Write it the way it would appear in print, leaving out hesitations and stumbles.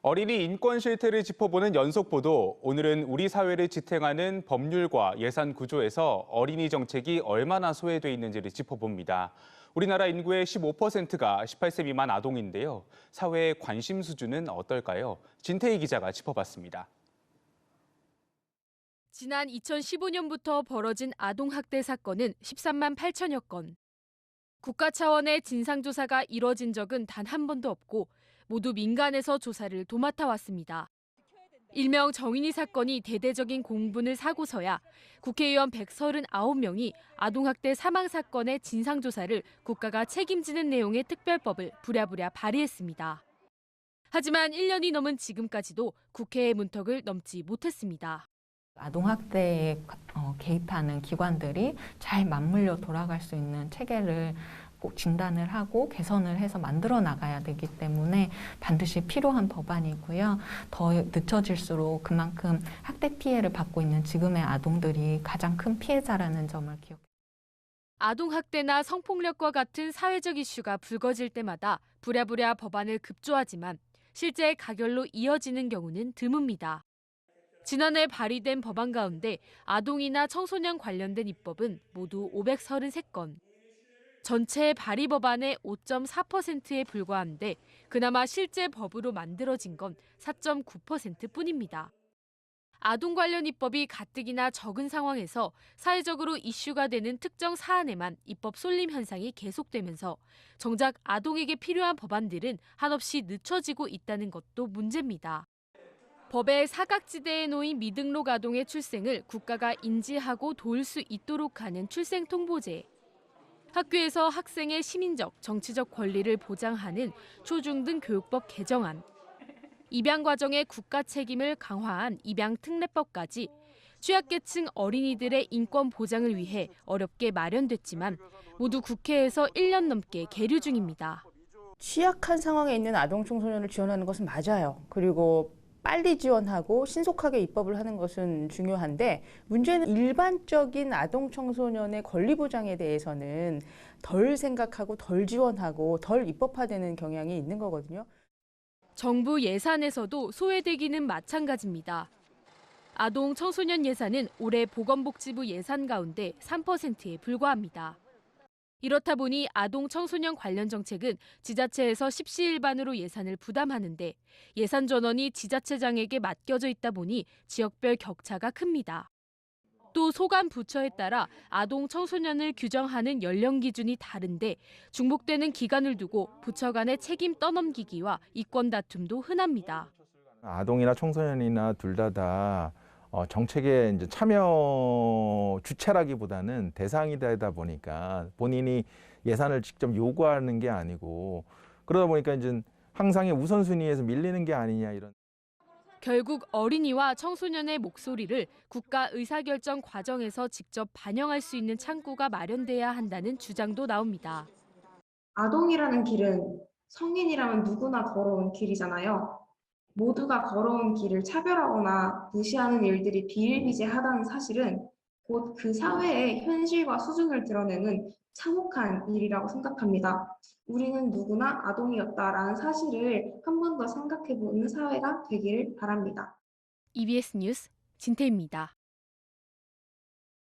어린이 인권 실태를 짚어보는 연속 보도. 오늘은 우리 사회를 지탱하는 법률과 예산 구조에서 어린이 정책이 얼마나 소외돼 있는지를 짚어봅니다. 우리나라 인구의 15%가 18세 미만 아동인데요. 사회의 관심 수준은 어떨까요? 진태희 기자가 짚어봤습니다. 지난 2015년부터 벌어진 아동학대 사건은 13만 8천여 건. 국가 차원의 진상조사가 이뤄진 적은 단 한 번도 없고 모두 민간에서 조사를 도맡아 왔습니다. 일명 정인이 사건이 대대적인 공분을 사고서야 국회의원 139명이 아동학대 사망 사건의 진상조사를 국가가 책임지는 내용의 특별법을 부랴부랴 발의했습니다. 하지만 1년이 넘은 지금까지도 국회의 문턱을 넘지 못했습니다. 아동학대에 개입하는 기관들이 잘 맞물려 돌아갈 수 있는 체계를 꼭 진단을 하고 개선을 해서 만들어 나가야 되기 때문에 반드시 필요한 법안이고요. 더 늦춰질수록 그만큼 학대 피해를 받고 있는 지금의 아동들이 가장 큰 피해자라는 점을 기억해요. 아동학대나 성폭력과 같은 사회적 이슈가 불거질 때마다 부랴부랴 법안을 급조하지만 실제 가결로 이어지는 경우는 드뭅니다. 지난해 발의된 법안 가운데 아동이나 청소년 관련된 입법은 모두 533건. 전체 발의 법안의 5.4%에 불과한데 그나마 실제 법으로 만들어진 건 4.9%뿐입니다. 아동 관련 입법이 가뜩이나 적은 상황에서 사회적으로 이슈가 되는 특정 사안에만 입법 쏠림 현상이 계속되면서 정작 아동에게 필요한 법안들은 한없이 늦춰지고 있다는 것도 문제입니다. 법의 사각지대에 놓인 미등록 아동의 출생을 국가가 인지하고 도울 수 있도록 하는 출생통보제. 학교에서 학생의 시민적, 정치적 권리를 보장하는 초중등 교육법 개정안. 입양 과정의 국가 책임을 강화한 입양특례법까지 취약계층 어린이들의 인권 보장을 위해 어렵게 마련됐지만 모두 국회에서 1년 넘게 계류 중입니다. 취약한 상황에 있는 아동 청소년을 지원하는 것은 맞아요. 그리고 빨리 지원하고 신속하게 입법을 하는 것은 중요한데 문제는 일반적인 아동 청소년의 권리 보장에 대해서는 덜 생각하고 덜 지원하고 덜 입법화되는 경향이 있는 거거든요. 정부 예산에서도 소외되기는 마찬가지입니다. 아동 청소년 예산은 올해 보건복지부 예산 가운데 3%에 불과합니다. 이렇다 보니 아동 청소년 관련 정책은 지자체에서 십시일반으로 예산을 부담하는데 예산 전원이 지자체장에게 맡겨져 있다 보니 지역별 격차가 큽니다. 또 소관 부처에 따라 아동 청소년을 규정하는 연령 기준이 다른데 중복되는 기간을 두고 부처 간의 책임 떠넘기기와 이권 다툼도 흔합니다. 아동이나 청소년이나 둘 다 정책에 이제 참여 주체라기보다는 대상이 되다 보니까 본인이 예산을 직접 요구하는 게 아니고 그러다 보니까 이제 항상의 우선순위에서 밀리는 게 아니냐 이런. 결국 어린이와 청소년의 목소리를 국가 의사결정 과정에서 직접 반영할 수 있는 창구가 마련돼야 한다는 주장도 나옵니다. 아동이라는 길은 성인이라면 누구나 걸어온 길이잖아요. 모두가 걸어온 길을 차별하거나 무시하는 일들이 비일비재하다는 사실은 곧 그 사회의 현실과 수준을 드러내는 참혹한 일이라고 생각합니다. 우리는 누구나 아동이었다라는 사실을 한 번 더 생각해보는 사회가 되기를 바랍니다. EBS 뉴스 진태입니다.